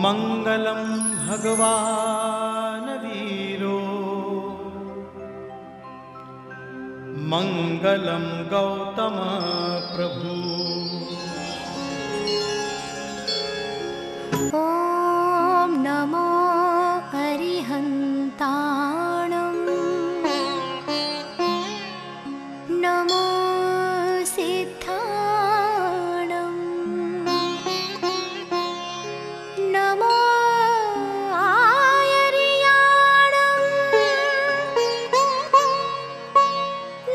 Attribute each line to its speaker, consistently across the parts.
Speaker 1: मंगलम भगवान वीरो मंगलम गौतम प्रभु।
Speaker 2: ओम नमो अरिहन्ताणं नमो सिद्धाणं नमो आयर्याणं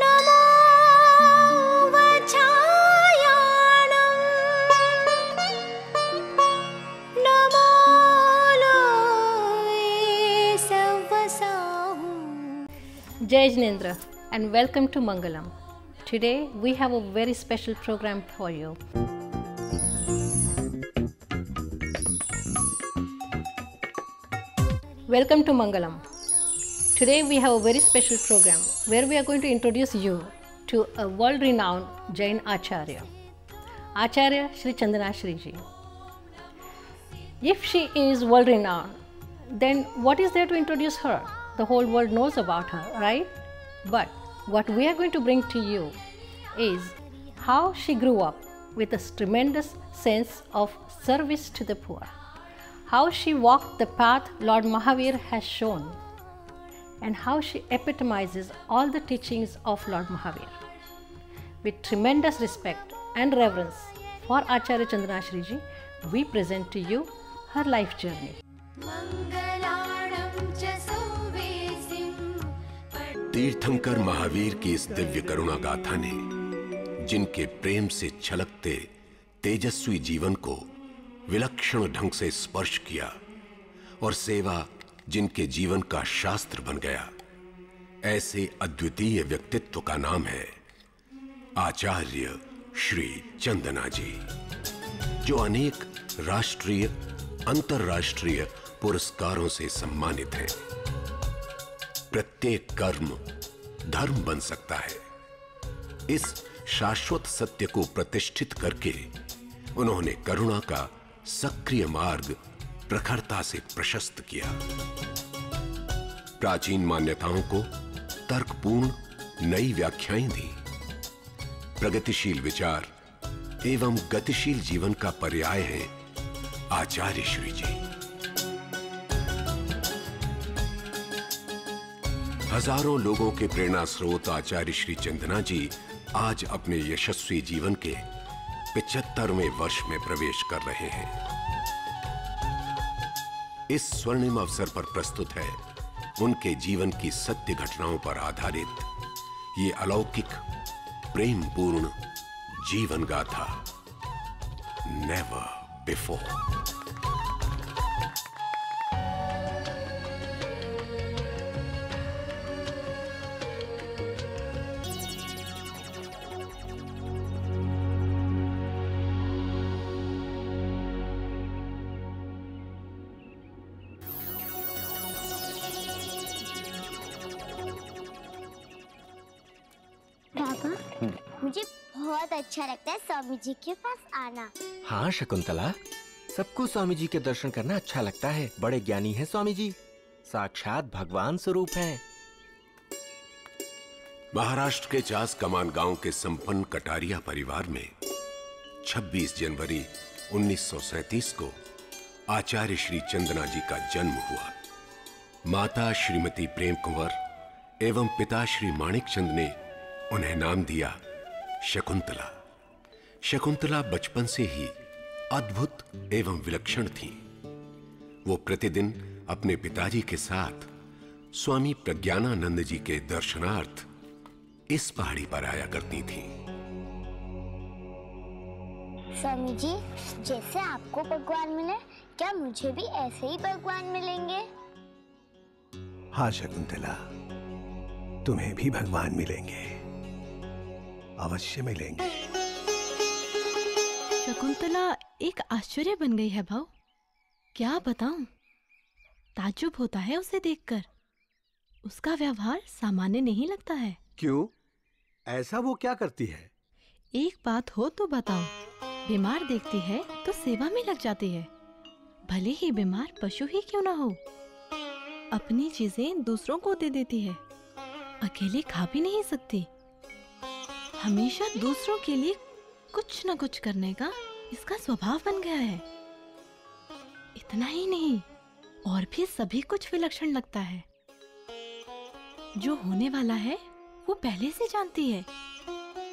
Speaker 2: नमो वचायाणं नमो लोये सवसाहु।
Speaker 3: Jai Jinendra and welcome to Mangalam. Today we have a very special program for you. Welcome to Mangalam. Today we have a very special program where we are going to introduce you to a world-renowned Jain Acharya, Acharya Shri Chandana Shri Ji. If she is world-renowned, then what is there to introduce her? The whole world knows about her, right? But what we are going to bring to you is how she grew up with a tremendous sense of service to the poor, how she walked the path Lord Mahavir has shown, and how she epitomizes all the teachings of Lord Mahavir. With tremendous respect and reverence for Acharya Chandana Shri Ji, we present to you her life journey.
Speaker 4: तीर्थंकर महावीर की इस दिव्य करुणा गाथा ने जिनके प्रेम से छलकते तेजस्वी जीवन को विलक्षण ढंग से स्पर्श किया और सेवा जिनके जीवन का शास्त्र बन गया, ऐसे अद्वितीय व्यक्तित्व का नाम है आचार्य श्री चंदना जी, जो अनेक राष्ट्रीय अंतर्राष्ट्रीय पुरस्कारों से सम्मानित हैं। प्रत्येक कर्म धर्म बन सकता है, इस शाश्वत सत्य को प्रतिष्ठित करके उन्होंने करुणा का सक्रिय मार्ग प्रखरता से प्रशस्त किया। प्राचीन मान्यताओं को तर्कपूर्ण नई व्याख्याएं दी। प्रगतिशील विचार एवं गतिशील जीवन का पर्याय है आचार्य श्री जी। हजारों लोगों के प्रेरणा स्रोत आचार्य श्री चंदना जी आज अपने यशस्वी जीवन के 75वें वर्ष में प्रवेश कर रहे हैं। इस स्वर्णिम अवसर पर प्रस्तुत है उनके जीवन की सत्य घटनाओं पर आधारित ये अलौकिक प्रेम पूर्ण जीवन गाथा नेवर बिफोर।
Speaker 5: मुझे बहुत अच्छा लगता है स्वामी जी के पास आना।
Speaker 6: हाँ शकुंतला, सबको स्वामी जी के दर्शन करना अच्छा लगता है। बड़े ज्ञानी हैं स्वामी जी, साक्षात भगवान स्वरूप हैं।
Speaker 4: महाराष्ट्र के चास कमान गांव के संपन्न कटारिया परिवार में 26 जनवरी 1937 को आचार्य श्री चंदना जी का जन्म हुआ। माता श्रीमती प्रेम कुंवर एवं पिता श्री माणिक चंद ने उन्हें नाम दिया शकुंतला। शकुंतला बचपन से ही अद्भुत एवं विलक्षण थी। वो प्रतिदिन अपने पिताजी के साथ स्वामी प्रज्ञानानंद जी के दर्शनार्थ इस पहाड़ी पर आया करती थीं।
Speaker 5: स्वामी जी, जैसे आपको भगवान मिले, क्या मुझे भी ऐसे ही भगवान मिलेंगे?
Speaker 7: हाँ शकुंतला, तुम्हें भी भगवान मिलेंगे, अवश्य मिलेंगे।
Speaker 8: शकुंतला एक आश्चर्य बन गई है भाव, क्या बताऊं। ताज्जुब होता है उसे देखकर। उसका व्यवहार सामान्य नहीं लगता है।
Speaker 7: क्यों? ऐसा वो क्या करती है?
Speaker 8: एक बात हो तो बताओ। बीमार देखती है तो सेवा में लग जाती है। भले ही बीमार पशु ही क्यों ना हो, अपनी चीजें दूसरों को दे देती है, अकेले खा भी नहीं सकती। हमेशा दूसरों के लिए कुछ न कुछ करने का इसका स्वभाव बन गया है। इतना ही नहीं, और भी सभी कुछ विलक्षण लगता है। जो होने वाला है वो पहले से जानती है।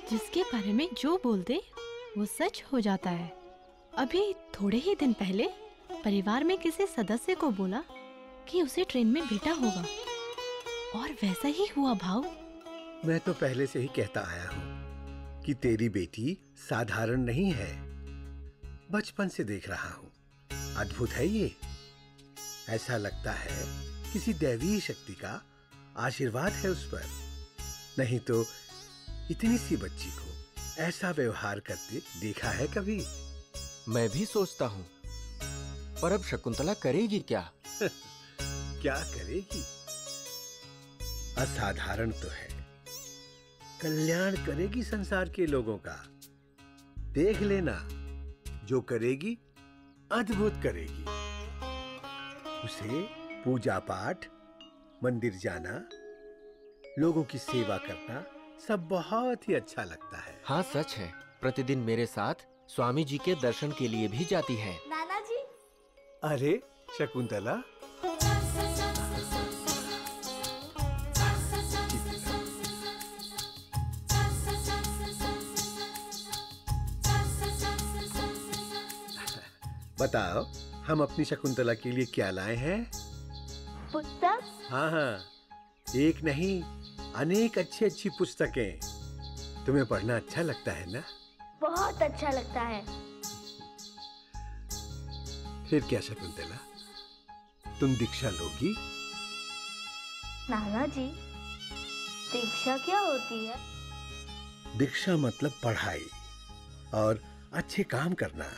Speaker 8: जिसके बारे में जो बोल दे वो सच हो जाता है। अभी थोड़े ही दिन पहले परिवार में किसी सदस्य को बोला कि उसे ट्रेन में बेटा होगा, और वैसा ही हुआ भाव।
Speaker 7: मैं तो पहले से ही कहता आया हूँ कि तेरी बेटी साधारण नहीं है। बचपन से देख रहा हूँ, अद्भुत है ये। ऐसा लगता है किसी दैवीय शक्ति का आशीर्वाद है उस पर। नहीं तो इतनी सी बच्ची को ऐसा व्यवहार करते देखा है कभी?
Speaker 6: मैं भी सोचता हूँ, पर अब शकुंतला करेगी क्या?
Speaker 7: क्या करेगी? असाधारण तो है, कल्याण करेगी संसार के लोगों का। देख लेना, जो करेगी अद्भुत करेगी। उसे पूजा पाठ, मंदिर जाना, लोगों की सेवा करना सब बहुत ही अच्छा लगता है।
Speaker 6: हाँ सच है, प्रतिदिन मेरे साथ स्वामी जी के दर्शन के लिए भी जाती है।
Speaker 5: नाना जी।
Speaker 7: अरे शकुंतला, बताओ, हम अपनी शकुंतला के लिए क्या लाए हैं?
Speaker 5: पुस्तक?
Speaker 7: हाँ हाँ, एक नहीं, अनेक अच्छी अच्छी पुस्तकें। तुम्हें पढ़ना अच्छा लगता है ना?
Speaker 5: बहुत अच्छा लगता है।
Speaker 7: फिर क्या शकुंतला, तुम दीक्षा लोगी?
Speaker 5: नाना जी, दीक्षा क्या होती है?
Speaker 7: दीक्षा मतलब पढ़ाई और अच्छे काम करना।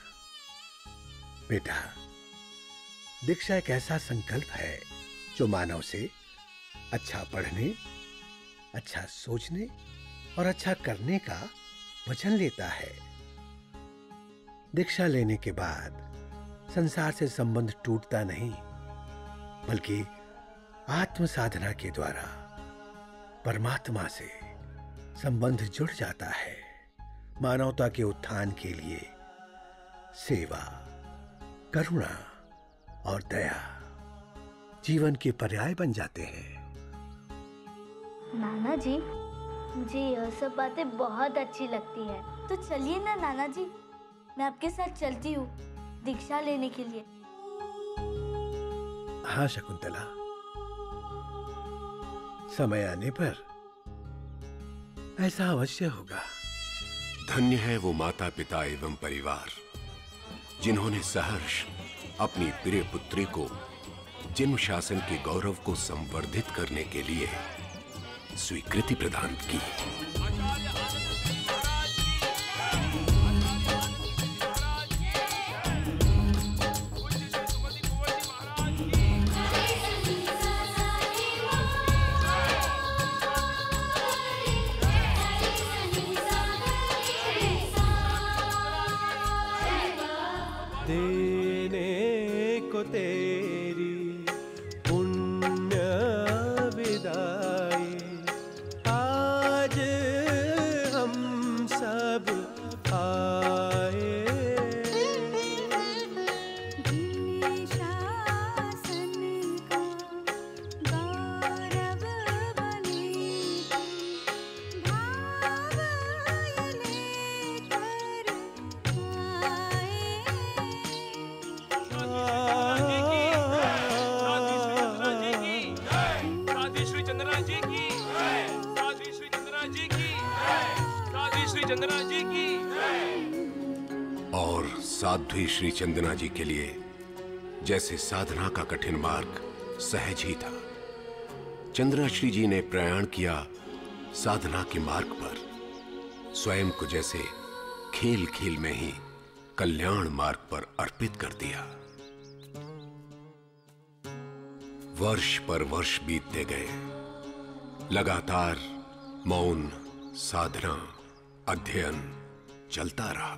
Speaker 7: बेटा, दीक्षा एक ऐसा संकल्प है जो मानव से अच्छा पढ़ने, अच्छा सोचने और अच्छा करने का वचन लेता है। दीक्षा लेने के बाद संसार से संबंध टूटता नहीं, बल्कि आत्म साधना के द्वारा परमात्मा से संबंध जुड़ जाता है। मानवता के उत्थान के लिए सेवा, करुणा और दया जीवन के पर्याय बन जाते हैं।
Speaker 5: नाना जी, मुझे यह सब बातें बहुत अच्छी लगती है। तो चलिए ना नाना जी, मैं आपके साथ चलती हूँ दीक्षा लेने के लिए।
Speaker 7: हाँ शकुंतला, समय आने पर ऐसा अवश्य होगा।
Speaker 4: धन्य है वो माता पिता एवं परिवार जिन्होंने सहर्ष अपनी प्रिय पुत्री को जन्म शासन के गौरव को संवर्धित करने के लिए स्वीकृति प्रदान की।
Speaker 1: देने को तेरी पुण्य विदाई, आज हम सब आए।
Speaker 4: और साध्वी श्री चंदना जी के लिए जैसे साधना का कठिन मार्ग सहज ही था, चंदना श्री जी ने प्रयाण किया साधना के मार्ग पर, स्वयं को जैसे खेल खेल में ही कल्याण मार्ग पर अर्पित कर दिया। वर्ष पर वर्ष बीतते गए, लगातार मौन, साधना, अध्ययन चलता रहा।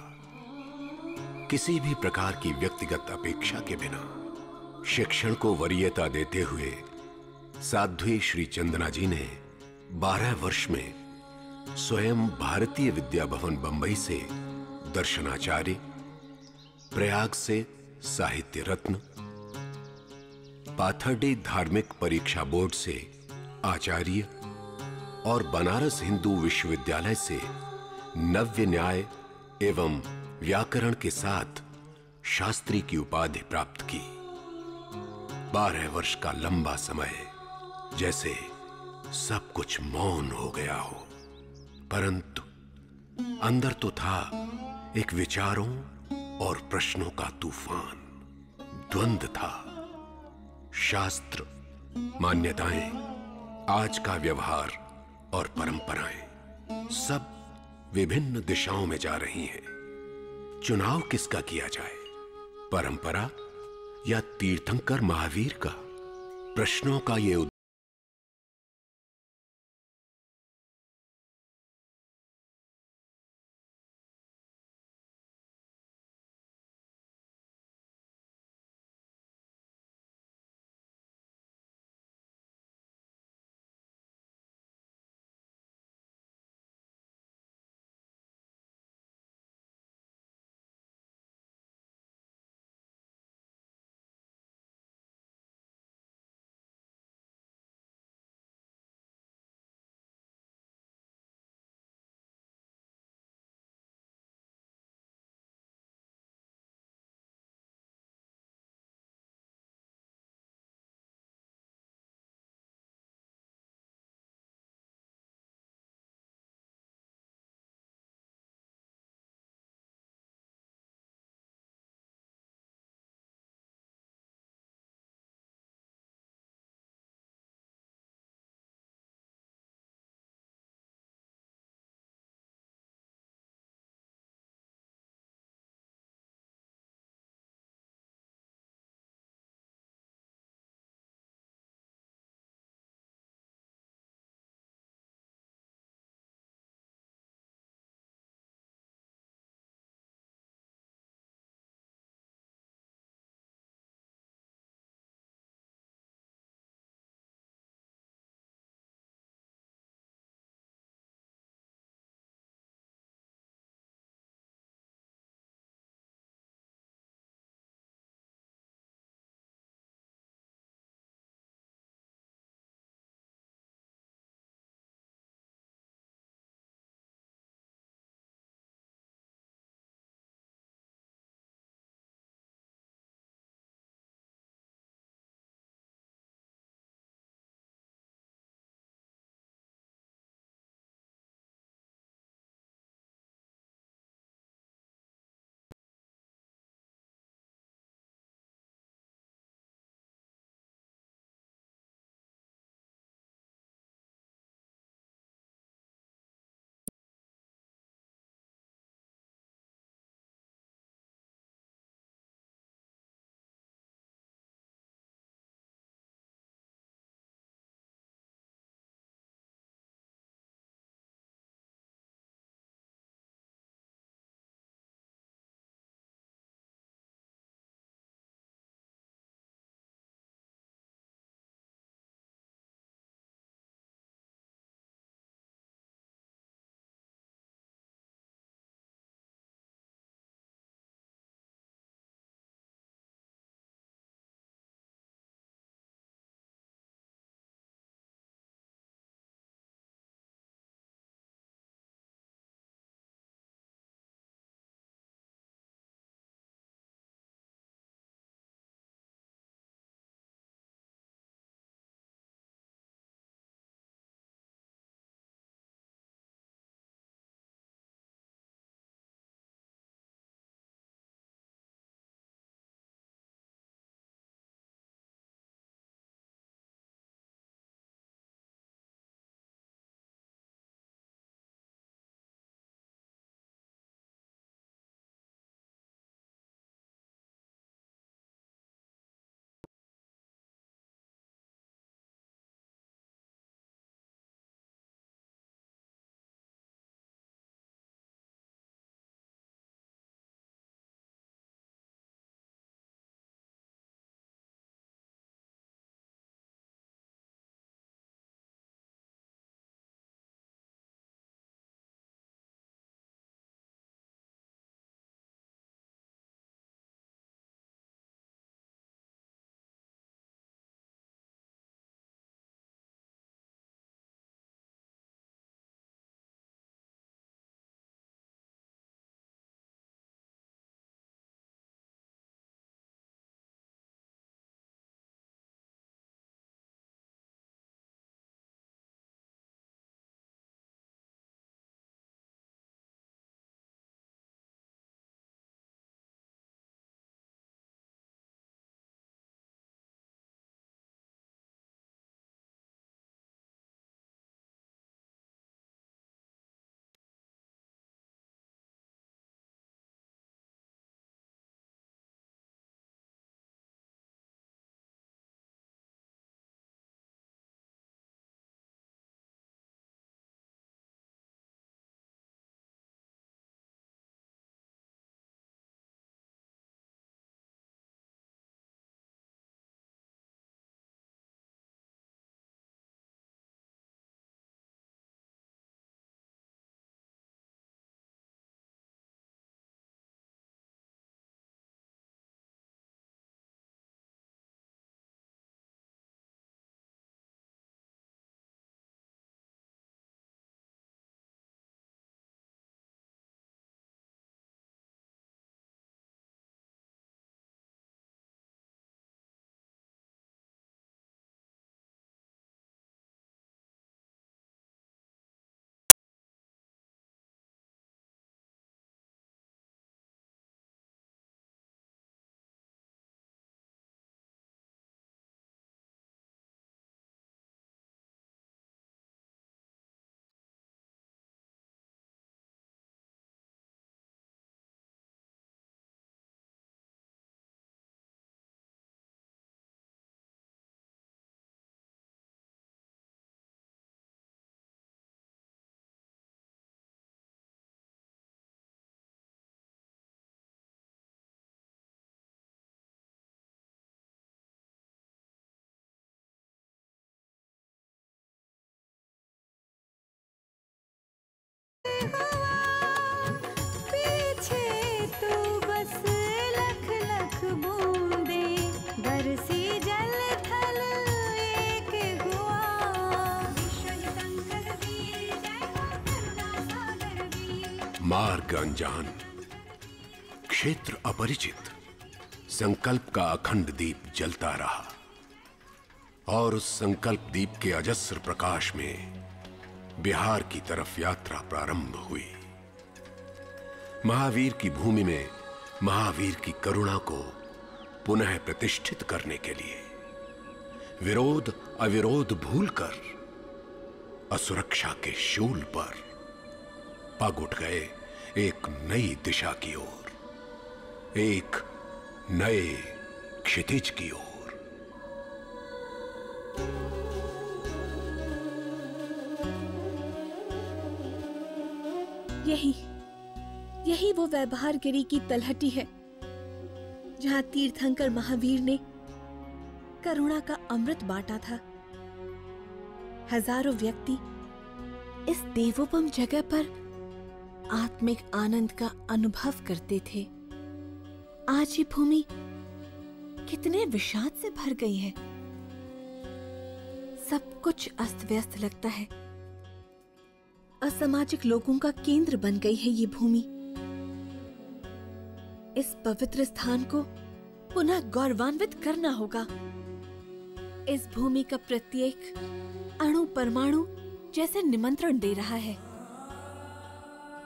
Speaker 4: किसी भी प्रकार की व्यक्तिगत अपेक्षा के बिना शिक्षण को वरीयता देते हुए साध्वी श्री चंदना जी ने 12 वर्ष में स्वयं भारतीय विद्या भवन बंबई से दर्शनाचार्य, प्रयाग से साहित्य रत्न, पाथर्डी धार्मिक परीक्षा बोर्ड से आचार्य और बनारस हिंदू विश्वविद्यालय से नव्य न्याय एवं व्याकरण के साथ शास्त्री की उपाधि प्राप्त की। 12 वर्ष का लंबा समय जैसे सब कुछ मौन हो गया हो, परंतु अंदर तो था एक विचारों और प्रश्नों का तूफान। द्वंद्व था। शास्त्र, मान्यताएं, आज का व्यवहार और परंपराएं सब विभिन्न दिशाओं में जा रही हैं। चुनाव किसका किया जाए, परंपरा या तीर्थंकर महावीर का? प्रश्नों का ये मार्ग अनजान, क्षेत्र अपरिचित, संकल्प का अखंड दीप जलता रहा और उस संकल्प दीप के अजस्र प्रकाश में बिहार की तरफ यात्रा प्रारंभ हुई। महावीर की भूमि में महावीर की करुणा को पुनः प्रतिष्ठित करने के लिए विरोध अविरोध भूलकर असुरक्षा के शूल पर पग उठ गए एक नई दिशा की ओर, एक नए क्षितिज की ओर।
Speaker 9: यही वो वैभारगिरी की तलहटी है जहाँ तीर्थंकर महावीर ने करुणा का अमृत बांटा था। हजारों व्यक्ति इस देवोपम जगह पर आत्मिक आनंद का अनुभव करते थे। आज ये भूमि कितने विषाद से भर गई है। सब कुछ अस्त व्यस्त लगता है। असामाजिक लोगों का केंद्र बन गई है ये भूमि। इस पवित्र स्थान को पुनः गौरवान्वित करना होगा। इस भूमि का प्रत्येक अणु परमाणु जैसे निमंत्रण दे रहा है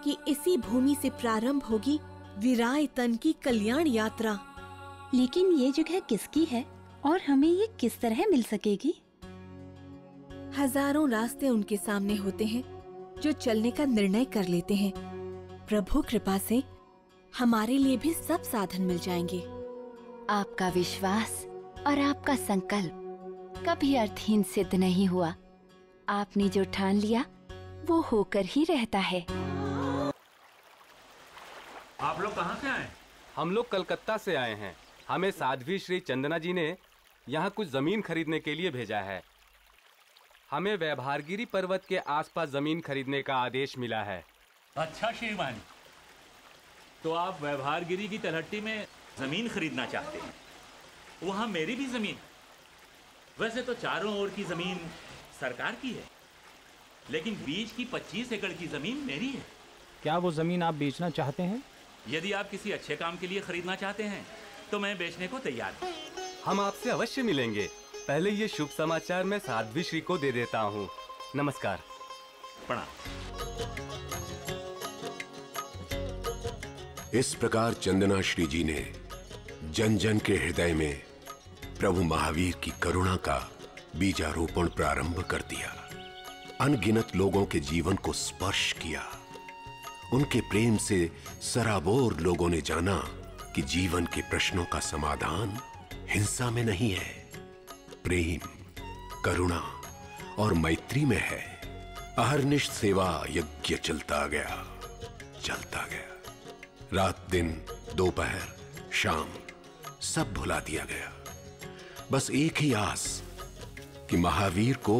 Speaker 9: कि इसी भूमि से प्रारंभ होगी विराय तन की कल्याण यात्रा।
Speaker 10: लेकिन ये जगह किसकी है और हमें ये किस तरह मिल सकेगी?
Speaker 9: हजारों रास्ते उनके सामने होते हैं जो चलने का निर्णय कर लेते हैं। प्रभु कृपा से हमारे लिए भी सब साधन मिल जाएंगे।
Speaker 10: आपका विश्वास और आपका संकल्प कभी अर्थहीन सिद्ध नहीं हुआ। आपने जो ठान लिया वो होकर ही रहता है।
Speaker 11: आप लोग कहाँ से आए?
Speaker 12: हम लोग कलकत्ता से आए हैं। हमें साध्वी श्री चंदना जी ने यहाँ कुछ जमीन खरीदने के लिए भेजा है। हमें वैभारगिरी पर्वत के आसपास जमीन खरीदने का आदेश मिला है।
Speaker 11: अच्छा श्रीमान, तो आप वैभारगिरी की तलहटी में जमीन खरीदना चाहते हैं? वहाँ मेरी भी जमीन। वैसे तो चारों ओर की जमीन सरकार की है, लेकिन बीच की 25 एकड़ की जमीन मेरी है।
Speaker 13: क्या वो जमीन आप बेचना चाहते हैं?
Speaker 11: यदि आप किसी अच्छे काम के लिए खरीदना चाहते हैं तो मैं बेचने को तैयार हूँ।
Speaker 12: हम आपसे अवश्य मिलेंगे। पहले ये शुभ समाचार मैं साध्वी श्री को दे देता हूँ। नमस्कार।
Speaker 11: प्रणाम।
Speaker 4: इस प्रकार चंदना श्री जी ने जन जन के हृदय में प्रभु महावीर की करुणा का बीजारोपण प्रारंभ कर दिया। अनगिनत लोगों के जीवन को स्पर्श किया। उनके प्रेम से सराबोर लोगों ने जाना कि जीवन के प्रश्नों का समाधान हिंसा में नहीं है, प्रेम, करुणा और मैत्री में है। अहर्निश सेवा यज्ञ चलता गया। रात दिन दोपहर शाम सब भुला दिया गया। बस एक ही आस कि महावीर को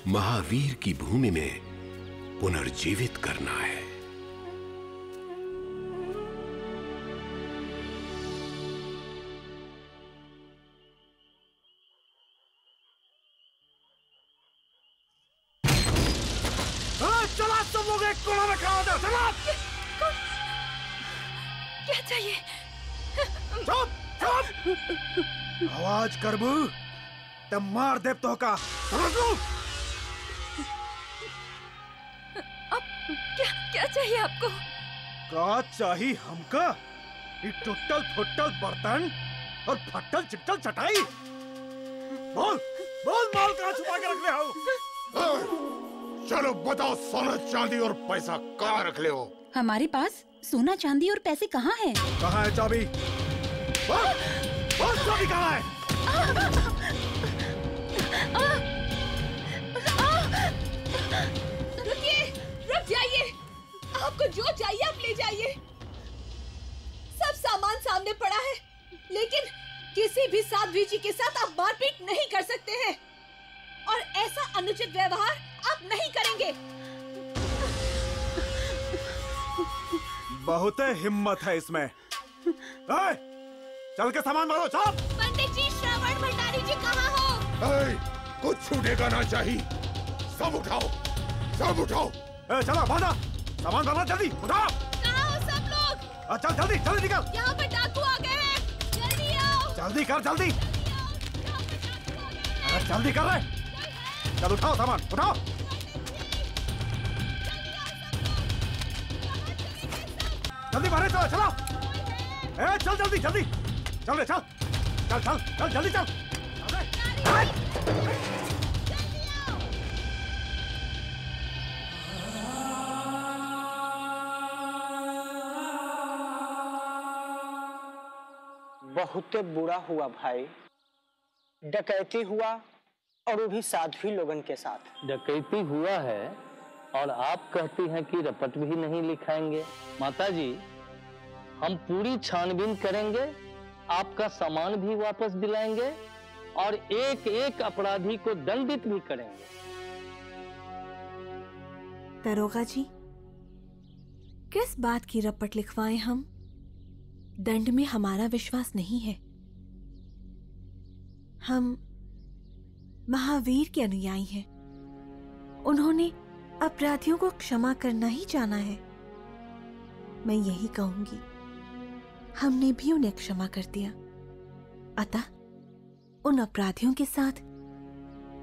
Speaker 4: महावीर की भूमि में पुनर्जीवित करना है।
Speaker 14: चला सब लोग एक कोना में खड़ा हो जाओ। चला।
Speaker 9: क्या चाहिए?
Speaker 14: चुप चुप। आवाज करबू तब मार देव तो का। समझ लो।
Speaker 9: अब क्या चाहिए आपको?
Speaker 14: का चाहिए हमका? ये टूटल फुटल बर्तन और फटल चिट्टल चटाई। बोल बोल, माल कहाँ छुपा के रख ले हो?
Speaker 15: चलो बताओ, सोना चांदी और पैसा कहाँ रख ले हो?
Speaker 10: हमारे पास सोना चांदी और पैसे कहाँ हैं?
Speaker 14: कहाँ है चाबी? बोल चाबी कहाँ है?
Speaker 9: रुकिए, रुक जाइए। आपको जो चाहिए आप ले जाइए। सब सामान सामने पड़ा है, लेकिन किसी भी साध्वी जी के साथ आप मारपीट नहीं कर सकते हैं और ऐसा अनुचित व्यवहार आप नहीं करेंगे।
Speaker 14: बहुत हिम्मत है इसमें। चल के सामान भरो। चल।
Speaker 9: पंडित जी, श्रावण भंडारी जी कहाँ हो?
Speaker 15: कुछ छूटेगा ना चाहिए। सब उठाओ, सब उठाओ।
Speaker 14: चलो भागा, सामान भरो जल्दी। उठाओ।
Speaker 9: कहाँ
Speaker 14: चल जल्दी जल्दी निकल।
Speaker 9: यहाँ पर डाकू आ गए हैं, जल्दी आओ।
Speaker 14: जल्दी कर जल्दी। अरे जल्दी कर रहे। चल उठाओ सामान उठाओ। जल्दी बाहर चलो चलो। चल जल्दी जल्दी चल रे चल चल चल चल जल्दी चल।
Speaker 16: बहुत बुरा हुआ भाई, डकैती हुआ और वो भी साध्वी लोगन के साथ।
Speaker 17: डकैती हुआ है और आप कहती हैं कि रपट भी नहीं लिखाएंगे। माताजी, हम पूरी छानबीन करेंगे, आपका सामान भी वापस दिलाएंगे और एक एक अपराधी को दंडित भी करेंगे।
Speaker 9: दरोगा जी, किस बात की रपट लिखवाएं हम? दंड में हमारा विश्वास नहीं है। हम महावीर के अनुयायी हैं। उन्होंने अपराधियों को क्षमा करना ही जाना है। मैं यही कहूंगी, हमने भी उन्हें क्षमा कर दिया। अतः उन अपराधियों के साथ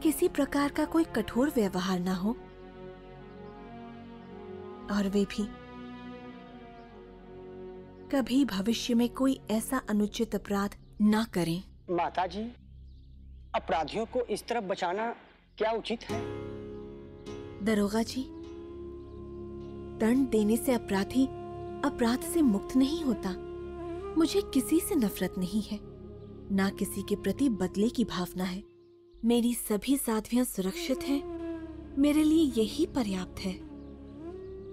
Speaker 9: किसी प्रकार का कोई कठोर व्यवहार ना हो और वे भी कभी भविष्य में कोई ऐसा अनुचित अपराध ना करें।
Speaker 16: माताजी, अपराधियों को इस तरफ बचाना क्या उचित है?
Speaker 9: दरोगा जी, दंड देने से अपराधी अपराध से मुक्त नहीं होता। मुझे किसी से नफरत नहीं है, ना किसी के प्रति बदले की भावना है। मेरी सभी साध्वियां सुरक्षित हैं, मेरे लिए यही पर्याप्त है।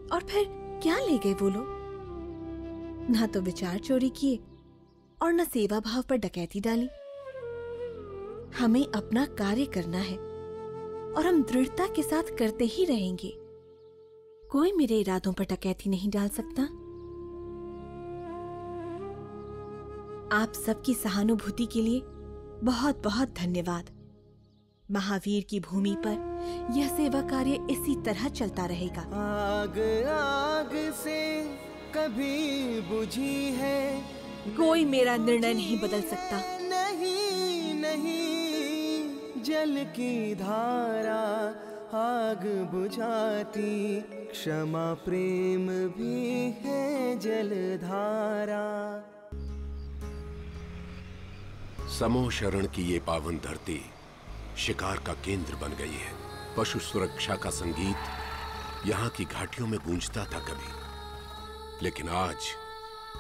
Speaker 9: और फिर क्या ले गए वो लोग? ना तो विचार चोरी किए और न सेवा भाव पर डकैती डाली। हमें अपना कार्य करना है और हम दृढ़ता के साथ करते ही रहेंगे। कोई मेरे इरादों पर डकैती नहीं डाल सकता। आप सबकी सहानुभूति के लिए बहुत बहुत धन्यवाद। महावीर की भूमि पर यह सेवा कार्य इसी तरह चलता रहेगा।
Speaker 1: आग आग से कभी बुझी है,
Speaker 9: कोई मेरा निर्णय नहीं बदल सकता।
Speaker 1: नहीं नहीं, जल की धारा आग बुझाती, क्षमा प्रेम भी है जलधारा।
Speaker 4: समो शरण की ये पावन धरती शिकार का केंद्र बन गई है। पशु सुरक्षा का संगीत यहाँ की घाटियों में गूंजता था कभी, लेकिन आज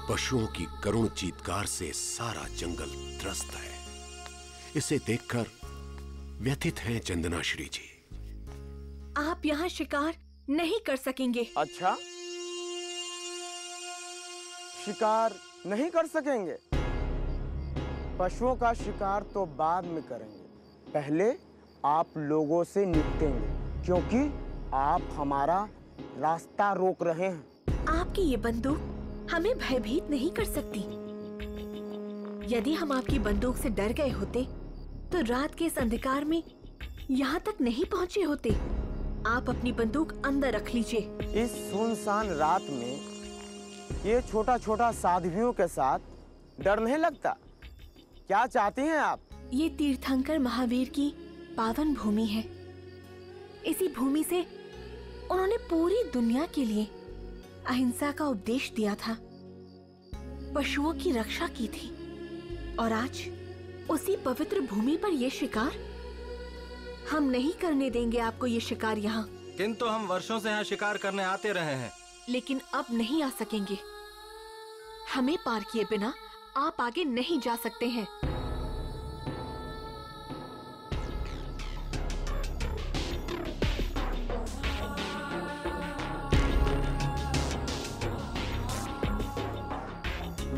Speaker 4: पशुओं की करुण चीत्कार से सारा जंगल त्रस्त है। इसे देखकर व्यथित हैं चंदना श्री जी।
Speaker 9: आप यहाँ शिकार नहीं कर सकेंगे।
Speaker 18: अच्छा, शिकार नहीं कर सकेंगे? पशुओं का शिकार तो बाद में करेंगे, पहले आप लोगों से निपटेंगे, क्योंकि आप हमारा रास्ता रोक रहे हैं।
Speaker 9: आपकी ये बंदूक हमें भयभीत नहीं कर सकती। यदि हम आपकी बंदूक से डर गए होते तो रात के इस अंधकार में यहाँ तक नहीं पहुँचे होते। आप अपनी बंदूक अंदर रख लीजिए।
Speaker 18: इस सुनसान रात में ये छोटा छोटा साध्वियों के साथ डर नहीं लगता? क्या चाहती हैं आप?
Speaker 9: ये तीर्थंकर महावीर की पावन भूमि है। इसी भूमि से उन्होंने पूरी दुनिया के लिए अहिंसा का उपदेश दिया था, पशुओं की रक्षा की थी, और आज उसी पवित्र भूमि पर ये शिकार? हम नहीं करने देंगे आपको ये शिकार यहाँ।
Speaker 19: किंतु हम वर्षों से यहाँ शिकार करने आते रहे हैं।
Speaker 9: लेकिन अब नहीं आ सकेंगे। हमें पार किए बिना आप आगे नहीं जा सकते हैं।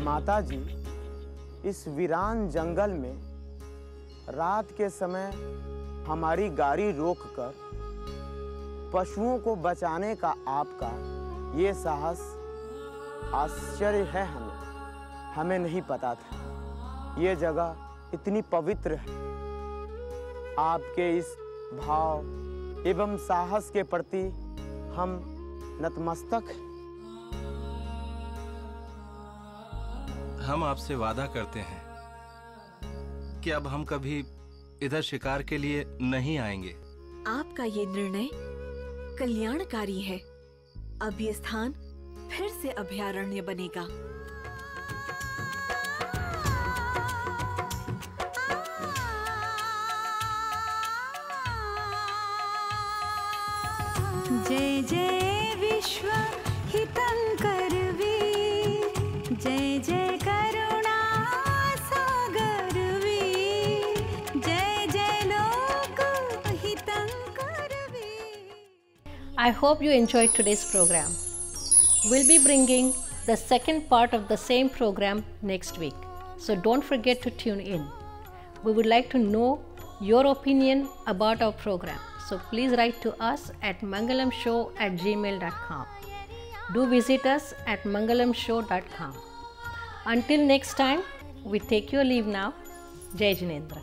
Speaker 18: माताजी, इस वीरान जंगल में रात के समय हमारी गाड़ी रोककर पशुओं को बचाने का आपका ये साहस आश्चर्य है। हमें नहीं पता था ये जगह इतनी पवित्र है। आपके इस भाव एवं साहस के प्रति हम नतमस्तक हैं।
Speaker 19: हम आपसे वादा करते हैं कि अब हम कभी इधर शिकार के लिए नहीं आएंगे।
Speaker 9: आपका ये निर्णय कल्याणकारी है। अब ये स्थान फिर से अभयारण्य बनेगा।
Speaker 2: जय जय विश्व हितंकर वीर, जय जय करुणा सागर वीर, जय जय लोक हितंकर वीर।
Speaker 3: I hope you enjoyed today's program. We'll be bringing the second part of the same program next week. So don't forget to tune in. We would like to know your opinion about our program. So please write to us at mangalamshow@gmail.com. Do visit us at mangalamshow.com. Until next time, we take your leave now. Jai Jinendra.